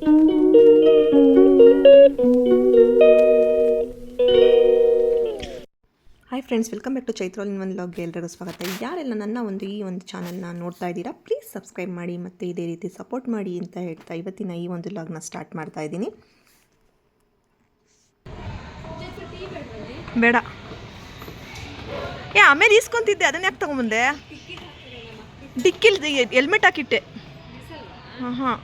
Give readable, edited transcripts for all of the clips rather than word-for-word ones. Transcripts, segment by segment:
Hi friends, welcome back to Chaitra in ಒಂದು ವ್ಲಾಗ್ಗೆ ಎಲ್ಲರಿಗೂ ಸ್ವಾಗತ. ಯಾರೆಲ್ಲ ನನ್ನ ಈ ಒಂದು ಚಾನಲ್ನ ನೋಡ್ತಾ ಇದ್ದೀರಾ, ಪ್ಲೀಸ್ ಸಬ್ಸ್ಕ್ರೈಬ್ ಮಾಡಿ ಮತ್ತು ಇದೇ ರೀತಿ ಸಪೋರ್ಟ್ ಮಾಡಿ ಅಂತ ಹೇಳ್ತಾ ಇವತ್ತಿನ ಈ ಒಂದು ವ್ಲಾಗ್ನ ಸ್ಟಾರ್ಟ್ ಮಾಡ್ತಾ ಇದ್ದೀನಿ. ಬೇಡ ಆಮೇಲೆ ಈಸ್ಕೊಂತಿದ್ದೆ, ಅದನ್ನ ಯಾಕೆ ತಗೊಂಬಂದೆ? ಡಿಕ್ಕಿಲ್ ಹೆಲ್ಮೆಟ್ ಹಾಕಿಟ್ಟೆ. ಹಾಂ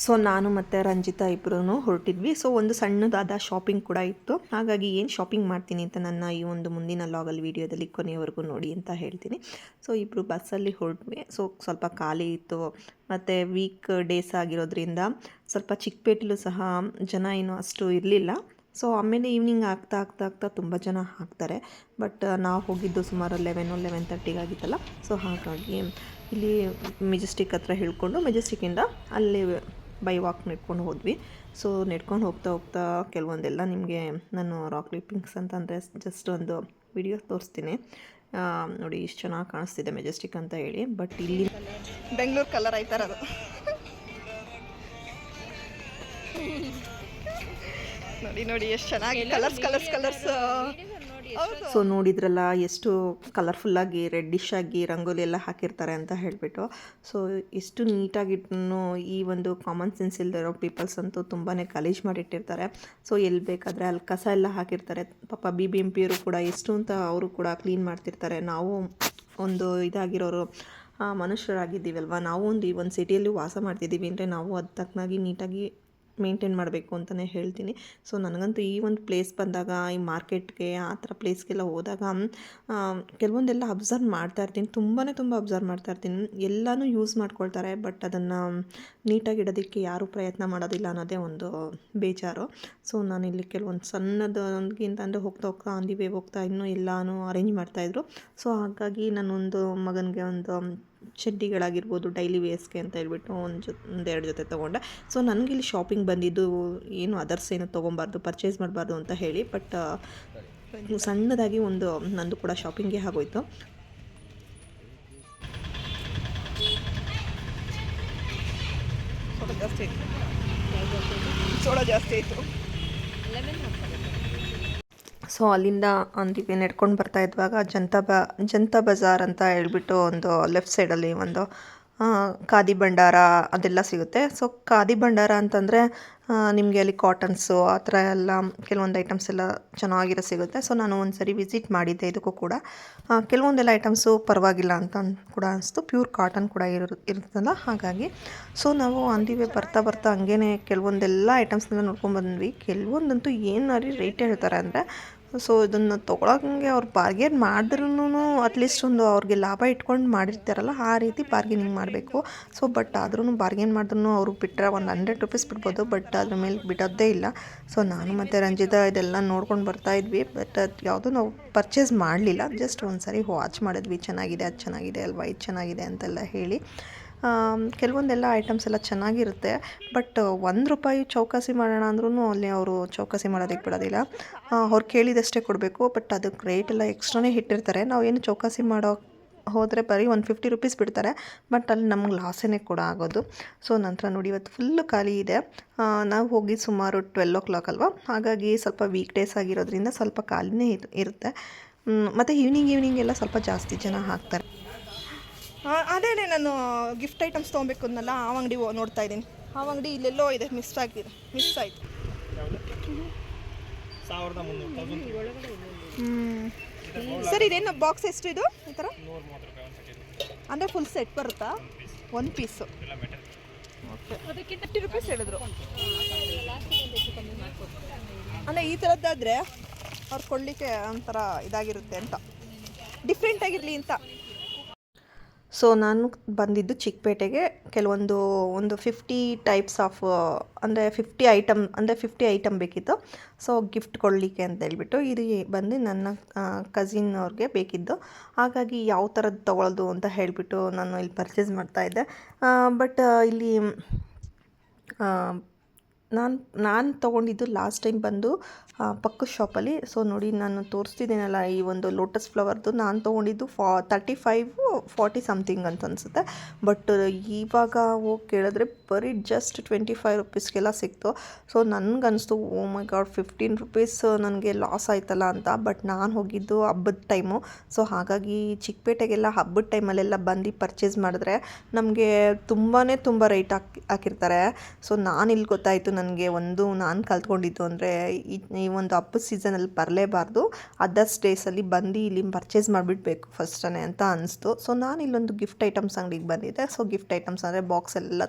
ಸೊ ನಾನು ಮತ್ತು ರಂಜಿತಾ ಇಬ್ಬರೂ ಹೊರಟಿದ್ವಿ. ಸೊ ಒಂದು ಸಣ್ಣದಾದ ಶಾಪಿಂಗ್ ಕೂಡ ಇತ್ತು. ಹಾಗಾಗಿ ಏನು ಶಾಪಿಂಗ್ ಮಾಡ್ತೀನಿ ಅಂತ ನನ್ನ ಈ ಒಂದು ಮುಂದಿನ ಲಾಗಲ್ಲಿ ವೀಡಿಯೋದಲ್ಲಿ ಕೊನೆಯವರೆಗೂ ನೋಡಿ ಅಂತ ಹೇಳ್ತೀನಿ. ಸೊ ಇಬ್ಬರು ಬಸ್ಸಲ್ಲಿ ಹೊರಟ್ವಿ. ಸೊ ಸ್ವಲ್ಪ ಖಾಲಿ ಇತ್ತು ಮತ್ತು ವೀಕ್ ಡೇಸ್ ಆಗಿರೋದ್ರಿಂದ ಸ್ವಲ್ಪ ಚಿಕ್ಕಪೇಟೆಲೂ ಸಹ ಜನ ಏನೂ ಅಷ್ಟು ಇರಲಿಲ್ಲ. ಸೊ ಆಮೇಲೆ ಈವ್ನಿಂಗ್ ಆಗ್ತಾ ತುಂಬ ಜನ ಹಾಕ್ತಾರೆ. ಬಟ್ ನಾವು ಹೋಗಿದ್ದು ಸುಮಾರು 11:30 ಆಗಿತ್ತಲ್ಲ. ಸೊ ಹಾಗಾಗಿ ಇಲ್ಲಿ ಮೆಜೆಸ್ಟಿಕ್ ಹತ್ರ ಹಿಡ್ಕೊಂಡು ಮೆಜೆಸ್ಟಿಕ್ಕಿಂದ ಅಲ್ಲಿ ಬೈ ವಾಕ್ ನಡ್ಕೊಂಡು ಹೋದ್ವಿ. ಸೊ ನಡ್ಕೊಂಡು ಹೋಗ್ತಾ ಕೆಲವೊಂದೆಲ್ಲ ನಿಮಗೆ ನಾನು ರಾಕ್ ಕ್ಲಿಪ್ಪಿಂಗ್ಸ್ ಅಂತಂದರೆ ಜಸ್ಟ್ ಒಂದು ವಿಡಿಯೋ ತೋರಿಸ್ತೀನಿ ನೋಡಿ. ಇಷ್ಟು ಚೆನ್ನಾಗಿ ಕಾಣಿಸ್ತಿದೆ ಮೆಜೆಸ್ಟಿಕ್ ಅಂತ ಹೇಳಿ. ಬಟ್ ಇಲ್ಲಿ ಬೆಂಗಳೂರು ಕಲರ್ ಆಯ್ತಾರ ಅದು. ನೋಡಿ ಎಷ್ಟು ಚೆನ್ನಾಗಿ ಕಲರ್ಸ್. ಸೊ ನೋಡಿದ್ರಲ್ಲ ಎಷ್ಟು ಕಲರ್ಫುಲ್ಲಾಗಿ ರೆಡ್ಡಿಶ್ ಆಗಿ ರಂಗೋಲಿ ಎಲ್ಲ ಹಾಕಿರ್ತಾರೆ ಅಂತ ಹೇಳಿಬಿಟ್ಟು. ಸೊ ಎಷ್ಟು ನೀಟಾಗಿಟ್ಟು ಈ ಒಂದು ಕಾಮನ್ ಸೆನ್ಸ್ ಇಲ್ದಿರೋ ಪೀಪಲ್ಸ್ ಅಂತೂ ತುಂಬಾ ಗಲೀಜು ಮಾಡಿಟ್ಟಿರ್ತಾರೆ. ಸೊ ಎಲ್ಲಿ ಬೇಕಾದರೆ ಅಲ್ಲಿ ಕಸ ಎಲ್ಲ ಹಾಕಿರ್ತಾರೆ. ಪಾಪ BBMP ಕೂಡ ಎಷ್ಟು ಅಂತ ಅವರು ಕೂಡ ಕ್ಲೀನ್ ಮಾಡ್ತಿರ್ತಾರೆ. ನಾವು ಒಂದು ಇದಾಗಿರೋರು ಮನುಷ್ಯರಾಗಿದ್ದೀವಲ್ವ, ನಾವು ಈ ಒಂದು ಸಿಟಿಯಲ್ಲಿ ವಾಸ ಮಾಡ್ತಿದ್ದೀವಿ ಅಂದರೆ ನಾವು ಅದು ತಕ್ಕನಾಗಿ ನೀಟಾಗಿ ಮೇಂಟೈನ್ ಮಾಡಬೇಕು ಅಂತಲೇ ಹೇಳ್ತೀನಿ. ಸೊ ನನಗಂತೂ ಈ ಒಂದು ಪ್ಲೇಸ್ ಬಂದಾಗ, ಈ ಮಾರ್ಕೆಟ್ಗೆ ಆ ಥರ ಪ್ಲೇಸ್ಗೆಲ್ಲ ಹೋದಾಗ ಕೆಲವೊಂದೆಲ್ಲ ಅಬ್ಸರ್ವ್ ಮಾಡ್ತಾಯಿರ್ತೀನಿ. ತುಂಬ ಅಬ್ಸರ್ವ್ ಮಾಡ್ತಾಯಿರ್ತೀನಿ. ಎಲ್ಲನೂ ಯೂಸ್ ಮಾಡ್ಕೊಳ್ತಾರೆ, ಬಟ್ ಅದನ್ನು ನೀಟಾಗಿ ಇಡೋದಕ್ಕೆ ಯಾರೂ ಪ್ರಯತ್ನ ಮಾಡೋದಿಲ್ಲ ಅನ್ನೋದೇ ಒಂದು ಬೇಜಾರು. ಸೊ ನಾನಿಲ್ಲಿ ಕೆಲವೊಂದು ಸಣ್ಣದೊಂದಿಗಿಂತ ಅಂದರೆ ಹೋಗ್ತಾ ಆನ್ ದಿ ವೇ ಹೋಗ್ತಾ ಇನ್ನೂ ಎಲ್ಲನೂ ಅರೇಂಜ್ ಮಾಡ್ತಾಯಿದ್ರು. ಸೊ ಹಾಗಾಗಿ ನಾನೊಂದು ಮಗನಿಗೆ ಒಂದು ಚಡ್ಡಿಗಳಾಗಿರ್ಬೋದು ಡೈಲಿ ವೇಸ್ಗೆ ಅಂತ ಹೇಳ್ಬಿಟ್ಟು ಒಂದೆರಡು ಜೊತೆ ತೊಗೊಂಡೆ. ಸೊ ನನಗಿಲ್ಲಿ ಶಾಪಿಂಗ್ ಬಂದಿದ್ದು ಏನು ಅದರ್ಸ್ ಏನು ತೊಗೊಬಾರ್ದು, ಪರ್ಚೇಸ್ ಮಾಡಬಾರ್ದು ಅಂತ ಹೇಳಿ. ಬಟ್ ಸಣ್ಣದಾಗಿ ಒಂದು ನಂದು ಕೂಡ ಶಾಪಿಂಗೇ ಆಗೋಯ್ತು. ಸೋಡ ಜಾಸ್ತಿ ಆಯಿತು. ಸೊ ಅಲ್ಲಿಂದ ಒಂದಿಗೆ ನಡ್ಕೊಂಡು ಬರ್ತಾ ಇದ್ವಾಗ ಜನತಾ ಬಜಾರ್ ಅಂತ ಹೇಳ್ಬಿಟ್ಟು ಒಂದು ಲೆಫ್ಟ್ ಸೈಡಲ್ಲಿ ಒಂದು ಖಾದಿ ಭಂಡಾರ ಅದೆಲ್ಲ ಸಿಗುತ್ತೆ. ಸೊ ಖಾದಿ ಭಂಡಾರ ಅಂತಂದರೆ ನಿಮಗೆ ಅಲ್ಲಿ ಕಾಟನ್ಸು ಆ ಥರ ಎಲ್ಲ ಕೆಲವೊಂದು ಐಟಮ್ಸ್ ಎಲ್ಲ ಚೆನ್ನಾಗಿರೋ ಸಿಗುತ್ತೆ. ಸೊ ನಾನು ಒಂದು ಸರಿ ವಿಸಿಟ್ ಮಾಡಿದ್ದೆ ಇದಕ್ಕೂ ಕೂಡ. ಕೆಲವೊಂದೆಲ್ಲ ಐಟಮ್ಸು ಪರವಾಗಿಲ್ಲ ಅಂತ ಕೂಡ ಅನಿಸ್ತು. ಪ್ಯೂರ್ ಕಾಟನ್ ಕೂಡ ಇರುತ್ತಲ್ಲ, ಹಾಗಾಗಿ. ಸೊ ನಾವು ಅಂದಿವೆ ಬರ್ತಾ ಹಂಗೇ ಕೆಲವೊಂದೆಲ್ಲ ಐಟಮ್ಸ್ನೆಲ್ಲ ನೋಡ್ಕೊಂಡ್ಬಂದ್ವಿ. ಕೆಲವೊಂದಂತೂ ಏನು ರೇಟ್ ಹೇಳ್ತಾರೆ ಅಂದರೆ, ಸೊ ಇದನ್ನು ತೊಗೊಳಂಗೆ ಅವ್ರು ಬಾರ್ಗೇನ್ ಮಾಡಿದ್ರೂ ಅಟ್ಲೀಸ್ಟ್ ಒಂದು ಅವ್ರಿಗೆ ಲಾಭ ಇಟ್ಕೊಂಡು ಮಾಡಿರ್ತಾರಲ್ಲ, ಆ ರೀತಿ ಬಾರ್ಗೇನಿಂಗ್ ಮಾಡಬೇಕು. ಸೊ ಬಟ್ ಆದ್ರೂ ಬಾರ್ಗೇನ್ ಮಾಡಿದ್ರೂ ಅವರು ಬಿಟ್ಟರೆ ಒಂದು 100 ರೂಪೀಸ್ ಬಿಡ್ಬೋದು, ಬಟ್ ಅದ್ರ ಮೇಲೆ ಬಿಡೋದೇ ಇಲ್ಲ. ಸೊ ನಾನು ಮತ್ತು ರಂಜಿತಾ ಇದೆಲ್ಲ ನೋಡ್ಕೊಂಡು ಬರ್ತಾಯಿದ್ವಿ. ಬಟ್ ಅದು ಯಾವುದೂ ನಾವು ಪರ್ಚೇಸ್ ಮಾಡಲಿಲ್ಲ. ಜಸ್ಟ್ ಒಂದು ಸರಿ ವಾಚ್ ಮಾಡಿದ್ವಿ, ಚೆನ್ನಾಗಿದೆ, ಅದು ಚೆನ್ನಾಗಿದೆ ಅಲ್ವಾ, ಇದು ಚೆನ್ನಾಗಿದೆ ಅಂತೆಲ್ಲ ಹೇಳಿ. ಕೆಲವೊಂದೆಲ್ಲ ಐಟಮ್ಸ್ ಎಲ್ಲ ಚೆನ್ನಾಗಿರುತ್ತೆ. ಬಟ್ ₹1 ಚೌಕಾಸಿ ಮಾಡೋಣ ಅಂದ್ರೂ ಅಲ್ಲಿ ಅವರು ಚೌಕಾಸಿ ಮಾಡೋದಕ್ಕೆ ಬಿಡೋದಿಲ್ಲ. ಅವ್ರು ಕೇಳಿದಷ್ಟೇ ಕೊಡಬೇಕು. ಬಟ್ ಅದಕ್ಕೆ ರೇಟ್ ಎಲ್ಲ ಎಕ್ಸ್ಟ್ರಾನೇ ಇಟ್ಟಿರ್ತಾರೆ. ನಾವು ಏನು ಚೌಕಾಸಿ ಮಾಡೋ ಹೋದರೆ ಬರೀ ₹50 ಬಿಡ್ತಾರೆ. ಬಟ್ ಅಲ್ಲಿ ನಮ್ಗೆ ಲಾಸೇ ಕೂಡ ಆಗೋದು. ಸೊ ನಂತರ ನೋಡಿ ಇವತ್ತು ಫುಲ್ಲು ಖಾಲಿ ಇದೆ. ನಾವು ಹೋಗಿ ಸುಮಾರು 12 o'clock ಅಲ್ವಾ, ಹಾಗಾಗಿ ಸ್ವಲ್ಪ ವೀಕ್ ಡೇಸ್ ಆಗಿರೋದ್ರಿಂದ ಸ್ವಲ್ಪ ಖಾಲಿನೇ ಇರುತ್ತೆ. ಮತ್ತು ಈವ್ನಿಂಗ್ ಎಲ್ಲ ಸ್ವಲ್ಪ ಜಾಸ್ತಿ ಜನ ಹಾಕ್ತಾರೆ. ಅದೇ ನಾನು ಗಿಫ್ಟ್ ಐಟಮ್ಸ್ ತೊಗೊಬೇಕು ಅನ್ನಲ್ಲ, ಆ ಅಂಗಡಿ ನೋಡ್ತಾ ಇದ್ದೀನಿ. ಆ ಅಂಗಡಿ ಇಲ್ಲೆಲ್ಲೋ ಇದೆ, ಮಿಸ್ ಆಯಿತು. ಸರ್ ಇದೇನು ಬಾಕ್ಸ್ ಎಷ್ಟು ಇದು ಈ ಥರ? ಅಂದರೆ ಫುಲ್ ಸೆಟ್ ಬರುತ್ತಾ? ಒಂದು ಪೀಸು ಓಕೆ. ಅದಕ್ಕೆ ₹30 ಹೇಳಿದ್ರು. ಅಂದರೆ ಈ ಥರದ್ದಾದರೆ ಅವ್ರು ಕೊಡಲಿಕ್ಕೆ ಒಂಥರ ಇದಾಗಿರುತ್ತೆ ಅಂತ, ಡಿಫ್ರೆಂಟಾಗಿರಲಿ ಅಂತ. ಸೊ ನಾನು ಬಂದಿದ್ದು ಚಿಕ್ಕಪೇಟೆಗೆ. ಕೆಲವೊಂದು 50 ಟೈಪ್ಸ್ ಆಫ್ ಅಂದರೆ 50 ಐಟಮ್ ಬೇಕಿತ್ತು. ಸೊ ಗಿಫ್ಟ್ ಕೊಡಲಿಕ್ಕೆ ಅಂತ ಹೇಳ್ಬಿಟ್ಟು ಇದು ಬಂದು ನನ್ನ ಕಸಿನ್ ಅವ್ರಿಗೆ ಬೇಕಿದ್ದು. ಹಾಗಾಗಿ ಯಾವ ಥರದ್ದು ತೊಗೊಳ್ಳೋದು ಅಂತ ಹೇಳಿಬಿಟ್ಟು ನಾನು ಇಲ್ಲಿ ಪರ್ಚೇಸ್ ಮಾಡ್ತಾಯಿದ್ದೆ. ಬಟ್ ಇಲ್ಲಿ ನಾನು ನಾನು ತೊಗೊಂಡಿದ್ದು ಲಾಸ್ಟ್ ಟೈಮ್ ಬಂದು ಪಕ್ಕದ ಶಾಪಲ್ಲಿ. ಸೊ ನೋಡಿ ನಾನು ತೋರಿಸ್ತಿದ್ದೀನಲ್ಲ ಈ ಒಂದು ಲೋಟಸ್ ಫ್ಲವರ್ದು ನಾನು ತೊಗೊಂಡಿದ್ದು 35-40 ಸಮಥಿಂಗ್ ಅಂತ ಅನಿಸುತ್ತೆ. ಬಟ್ ಇವಾಗ ಹೋಗಿ ಕೇಳಿದ್ರೆ ಬರೀ ಜಸ್ಟ್ 25 ರುಪೀಸ್ಗೆಲ್ಲ ಸಿಕ್ತು. ಸೊ ನನಗನ್ನಿಸ್ತು ಓ ಮೈ ಗಾಡ್ 15 ರುಪೀಸ್ ನನಗೆ ಲಾಸ್ ಆಯ್ತಲ್ಲ ಅಂತ. ಬಟ್ ನಾನು ಹೋಗಿದ್ದು ಹಬ್ಬದ ಟೈಮು. ಸೊ ಹಾಗಾಗಿ ಚಿಕ್ಕಪೇಟೆಗೆಲ್ಲ ಹಬ್ಬದ ಟೈಮಲ್ಲೆಲ್ಲ ಬಂದು ಪರ್ಚೇಸ್ ಮಾಡಿದ್ರೆ ನಮಗೆ ತುಂಬ ರೇಟ್ ಹಾಕಿರ್ತಾರೆ. ಸೊ ನಾನಿಲ್ಲಿ ಗೊತ್ತಾಯಿತು ನನಗೆ ನಾನು ಕಲ್ತ್ಕೊಂಡಿದ್ದು ಅಂದರೆ ಈ ಒಂದು ಹಬ್ಬದ ಸೀಸನಲ್ಲಿ ಬರಲೇಬಾರ್ದು, ಅದರ್ಸ್ ಡೇಸಲ್ಲಿ ಬಂದು ಇಲ್ಲಿ ಪರ್ಚೇಸ್ ಮಾಡಿಬಿಡ್ಬೇಕು ಫಸ್ಟೇ ಅಂತ ಅನಿಸ್ತು. ಸೊ ನಾನು ಇಲ್ಲೊಂದು ಗಿಫ್ಟ್ ಐಟಮ್ಸ್ ಅಂಗಡಿಗೆ ಬಂದಿದ್ದೆ. ಸೊ ಗಿಫ್ಟ್ ಐಟಮ್ಸ್ ಅಂದರೆ ಬಾಕ್ಸ್ ಎಲ್ಲ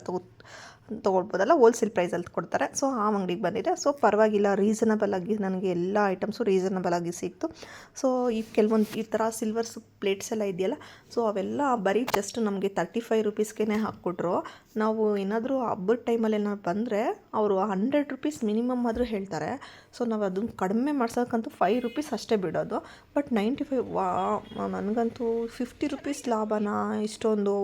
ತೊಗೊಳ್ಬೋದಲ್ಲ, ಹೋಲ್ಸೇಲ್ ಪ್ರೈಸಲ್ಲಿ ಕೊಡ್ತಾರೆ. ಸೊ ಆ ಅಂಗಡಿಗೆ ಬಂದಿದೆ. ಸೊ ಪರವಾಗಿಲ್ಲ, ರೀಸನಬಲ್ ಆಗಿ ನನಗೆ ಎಲ್ಲ ಐಟಮ್ಸು ರೀಸನಬಲ್ ಆಗಿ ಸಿಕ್ತು. ಸೊ ಈ ಕೆಲವೊಂದು ಈ ಥರ ಸಿಲ್ವರ್ಸ್ ಪ್ಲೇಟ್ಸ್ ಎಲ್ಲ ಇದೆಯಲ್ಲ, ಸೊ ಅವೆಲ್ಲ ಬರೀ ಜಸ್ಟ್ ನಮಗೆ 35 ರುಪೀಸ್ಗೆ ಹಾಕ್ಕೊಟ್ರು. ನಾವು ಏನಾದರೂ ಹಬ್ಬದ ಟೈಮಲ್ಲಿ ಏನಾದ್ರು ಬಂದರೆ ಅವರು 100 ರುಪೀಸ್ ಮಿನಿಮಮ್ ಆದರೂ ಹೇಳ್ತಾರೆ. ಸೊ ನಾವು ಅದನ್ನು ಕಡಿಮೆ ಮಾಡ್ಸೋಕ್ಕಂತೂ 5 ರುಪೀಸ್ ಅಷ್ಟೇ ಬಿಡೋದು. ಬಟ್ 95 ನನಗಂತೂ 50 ರುಪೀಸ್ ಲಾಭನಾ ಇಷ್ಟೊಂದು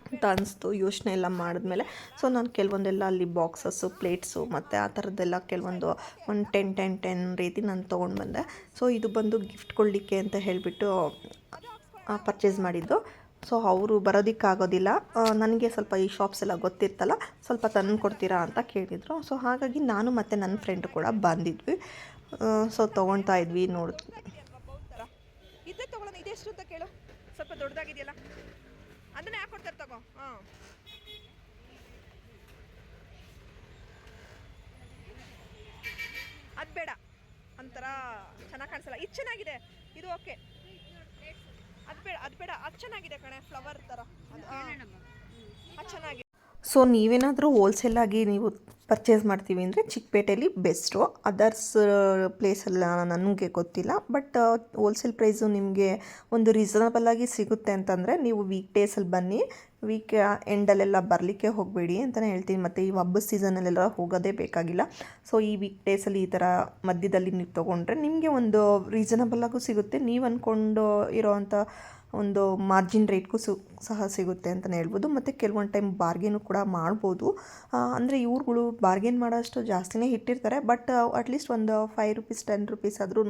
ಅಂತ ಅನಿಸ್ತು ಯೋಚನೆ ಎಲ್ಲ ಮಾಡಿದ್ಮೇಲೆ. ಸೊ ನಾನು ಕೆಲವೊಂದೆಲ್ಲ ಅಲ್ಲಿ ಬಾಕ್ಸಸ್ಸು, ಪ್ಲೇಟ್ಸು ಮತ್ತು ಆ ಥರದ್ದೆಲ್ಲ ಕೆಲವೊಂದು ಒಂದು 10 ರೀತಿ ನಾನು ತೊಗೊಂಡು ಬಂದೆ. ಸೊ ಇದು ಬಂದು ಗಿಫ್ಟ್ ಕೊಡಲಿಕ್ಕೆ ಅಂತ ಹೇಳಿಬಿಟ್ಟು ಪರ್ಚೇಸ್ ಮಾಡಿದ್ದು. ಸೊ ಅವರು ಬರೋದಕ್ಕಾಗೋದಿಲ್ಲ, ನನಗೆ ಸ್ವಲ್ಪ ಈ ಶಾಪ್ಸ್ ಎಲ್ಲ ಗೊತ್ತಿರ್ತಲ್ಲ, ಸ್ವಲ್ಪ ತಂದು ಕೊಡ್ತೀರಾ ಅಂತ ಕೇಳಿದರು. ಸೊ ಹಾಗಾಗಿ ನಾನು ಮತ್ತು ನನ್ನ ಫ್ರೆಂಡ್ ಕೂಡ ಬಂದಿದ್ವಿ. ಸೊ ತೊಗೊಳ್ತಾ ಇದ್ವಿ. ಇದೇ ತೊಗೊಳ್ಳೋಣ, ಇದೆಷ್ಟು ಅಂತ ಕೇಳು, ಸ್ವಲ್ಪ ದೊಡ್ಡದಾಗಿದೆಯಲ್ಲ ಅದನ್ನ ಯಾಕೆ ಕೊಡ್ತಾರೆ ತಗೋ. ಹಾಂ ಅದು ಬೇಡ, ಒಂಥರ ಚೆನ್ನಾಗಿ ಕಾಣಿಸಲ್ಲ. ಇದು ಚೆನ್ನಾಗಿದೆ, ಇದು ಓಕೆ. ಅದು ಬೇಡ, ಅದು ಚೆನ್ನಾಗಿದೆ ಕಣೆ, ಫ್ಲವರ್ ಥರ ಅದು ಚೆನ್ನಾಗಿದೆ. ಸೊ ನೀವೇನಾದರೂ ಹೋಲ್ಸೇಲಾಗಿ ನೀವು ಪರ್ಚೇಸ್ ಮಾಡ್ತೀವಿ ಅಂದರೆ ಚಿಕ್ಕಪೇಟೆಯಲ್ಲಿ ಬೆಸ್ಟು. ಅದರ್ಸ್ ಪ್ಲೇಸಲ್ಲ ನನಗೆ ಗೊತ್ತಿಲ್ಲ. ಬಟ್ ಹೋಲ್ಸೇಲ್ ಪ್ರೈಸು ನಿಮಗೆ ಒಂದು ರೀಸನಬಲಾಗಿ ಸಿಗುತ್ತೆ ಅಂತಂದರೆ ನೀವು ವೀಕ್ ಡೇಸಲ್ಲಿ ಬನ್ನಿ. ವೀಕ್ ಎಂಡಲ್ಲೆಲ್ಲ ಬರಲಿಕ್ಕೆ ಹೋಗಬೇಡಿ ಅಂತಲೇ ಹೇಳ್ತೀನಿ. ಮತ್ತು ಈ ಹಬ್ಬದ ಸೀಸನಲ್ಲೆಲ್ಲ ಹೋಗೋದೇ ಬೇಕಾಗಿಲ್ಲ. ಸೊ ಈ ವೀಕ್ ಡೇಸಲ್ಲಿ ಈ ಥರ ಮಧ್ಯದಲ್ಲಿ ನೀವು ತೊಗೊಂಡ್ರೆ ನಿಮಗೆ ಒಂದು ರೀಸನಬಲಾಗೂ ಸಿಗುತ್ತೆ, ನೀವು ಅಂದ್ಕೊಂಡು ಇರೋವಂಥ ಒಂದು ಮಾರ್ಜಿನ್ ರೇಟ್ಗೂ ಸಹ ಸಿಗುತ್ತೆ ಅಂತಲೇ ಹೇಳ್ಬೋದು. ಮತ್ತು ಕೆಲವೊಂದು ಟೈಮ್ ಬಾರ್ಗೇನು ಕೂಡ ಮಾಡ್ಬೋದು. ಅಂದರೆ ಇವ್ರುಗಳು ಬಾರ್ಗೇನ್ ಮಾಡೋಷ್ಟು ಜಾಸ್ತಿನೇ ಇಟ್ಟಿರ್ತಾರೆ. ಬಟ್ ಅಟ್ಲೀಸ್ಟ್ ಒಂದು 5 ರುಪೀಸ್ 10 ರುಪೀಸ್ ಆದ್ರೂ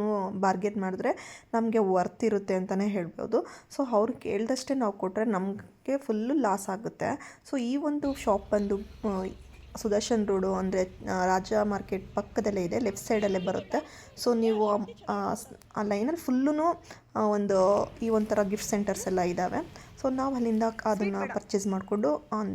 ಬಾರ್ಗೇನ್ ಮಾಡಿದ್ರೆ ನಮಗೆ ವರ್ತ್ ಇರುತ್ತೆ ಅಂತಲೇ ಹೇಳ್ಬೋದು. ಸೊ ಅವ್ರು ಕೇಳಿದಷ್ಟೇ ನಾವು ಕೊಟ್ಟರೆ ನಮಗೆ ಫುಲ್ಲು ಲಾಸ್ ಆಗುತ್ತೆ. ಸೊ ಈ ಒಂದು ಶಾಪ್ ಬಂದು ಸುದರ್ಶನ್ ರೋಡು ಅಂದರೆ ರಾಜ ಮಾರ್ಕೆಟ್ ಪಕ್ಕದಲ್ಲೇ ಇದೆ, ಲೆಫ್ಟ್ ಸೈಡಲ್ಲೇ ಬರುತ್ತೆ. ಸೊ ನೀವು ಆ ಲೈನಲ್ಲಿ ಫುಲ್ಲೂ ಒಂದು ಈ ಒಂಥರ ಗಿಫ್ಟ್ ಸೆಂಟರ್ಸ್ ಎಲ್ಲ ಇದ್ದಾವೆ. ಸೊ ನಾವು ಅಲ್ಲಿಂದ ಅದನ್ನು ಪರ್ಚೇಸ್ ಮಾಡಿಕೊಂಡು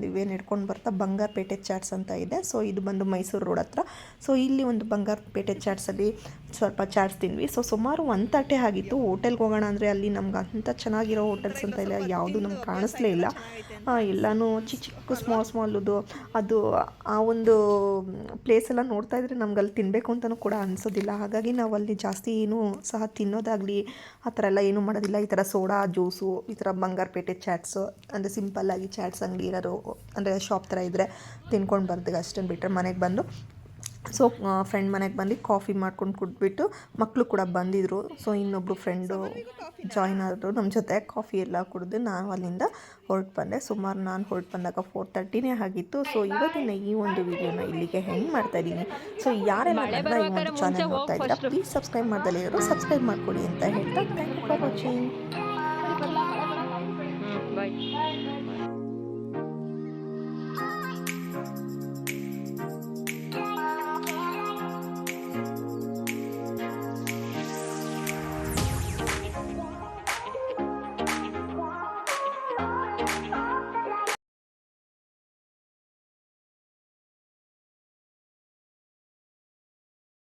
ಇವೆ ನಡ್ಕೊಂಡು ಬರ್ತಾ ಬಂಗಾರಪೇಟೆ ಚಾಟ್ಸ್ ಅಂತ ಇದೆ. ಸೊ ಇದು ಬಂದು ಮೈಸೂರು ರೋಡ್ ಹತ್ರ. ಸೊ ಇಲ್ಲಿ ಒಂದು ಬಂಗಾರಪೇಟೆ ಚಾಟ್ಸಲ್ಲಿ ಸ್ವಲ್ಪ ಚಾಟ್ಸ್ ತಿಂದ್ವಿ. ಸೊ ಸುಮಾರು 1:30 ಆಗಿತ್ತು. ಹೋಟೆಲ್ಗೆ ಹೋಗೋಣ ಅಂದರೆ ಅಲ್ಲಿ ನಮ್ಗೆ ಅಂಥ ಚೆನ್ನಾಗಿರೋ ಹೋಟೆಲ್ಸ್ ಅಂತ ಇಲ್ಲ, ಯಾವುದು ನಮ್ಗೆ ಕಾಣಿಸ್ಲೇ ಇಲ್ಲ. ಎಲ್ಲನೂ ಚಿಕ್ಕ ಸ್ಮಾಲ್ದು ಅದು ಆ ಒಂದು ಪ್ಲೇಸೆಲ್ಲ ನೋಡ್ತಾ ಇದ್ರೆ ನಮ್ಗೆ ಅಲ್ಲಿ ತಿನ್ನಬೇಕು ಅಂತಲೂ ಕೂಡ ಅನಿಸೋದಿಲ್ಲ. ಹಾಗಾಗಿ ನಾವು ಅಲ್ಲಿ ಜಾಸ್ತಿ ಏನೂ ಸಹ ತಿನ್ನೋದಾಗಲಿ ಆ ಥರ ಎಲ್ಲ ಏನೂ ಮಾಡೋದಿಲ್ಲ. ಈ ಥರ ಸೋಡಾ ಜ್ಯೂಸು, ಈ ಥರ ಬಂಗಾರಪೇಟೆ ಚಾಟ್ಸು ಅಂದರೆ ಸಿಂಪಲ್ಲಾಗಿ ಚಾಟ್ಸ್ ಅಂಗಡಿ ಇರೋರು ಅಂದರೆ ಶಾಪ್ ಥರ ಇದ್ದರೆ ತಿನ್ಕೊಂಡು ಬರ್ತೀವಿ ಅಷ್ಟನ್ನು ಬಿಟ್ಟರೆ ಮನೆಗೆ ಬಂದು. ಸೊ ಫ್ರೆಂಡ್ ಮನೆಗೆ ಬಂದು ಕಾಫಿ ಮಾಡ್ಕೊಂಡು ಕುಡಿದ್ಬಿಟ್ಟು ಮಕ್ಕಳು ಕೂಡ ಬಂದಿದ್ದರು. ಸೊ ಇನ್ನೊಬ್ಬರು ಫ್ರೆಂಡು ಜಾಯಿನ್ ಆದರು ನಮ್ಮ ಜೊತೆ. ಕಾಫಿ ಎಲ್ಲ ಕುಡಿದು ನಾನು ಅಲ್ಲಿಂದ ಹೊರಟು ಬಂದೆ. ಸುಮಾರು ನಾನು ಹೊರಟು ಬಂದಾಗ 4:30 ಆಗಿತ್ತು. ಸೊ ಇವತ್ತಿನ ಈ ಒಂದು ವಿಡಿಯೋನ ಇಲ್ಲಿಗೆ ಹೆಂಗೆ ಮಾಡ್ತಾಯಿದ್ದೀನಿ. ಸೊ ಯಾರೆಲ್ಲ ಈ ಒಂದು ಚಾನಲ್ ನೋಡ್ತಾ ಇದ್ದೀರಾ ಪ್ಲೀಸ್ ಸಬ್ಸ್ಕ್ರೈಬ್ ಮಾಡ್ದಲೇ ಇರೋರು ಸಬ್ಸ್ಕ್ರೈಬ್ ಮಾಡ್ಕೊಡಿ ಅಂತ ಹೇಳ್ತಾ ಥ್ಯಾಂಕ್ ಯು ಫಾರ್ ವಾಚಿಂಗ್.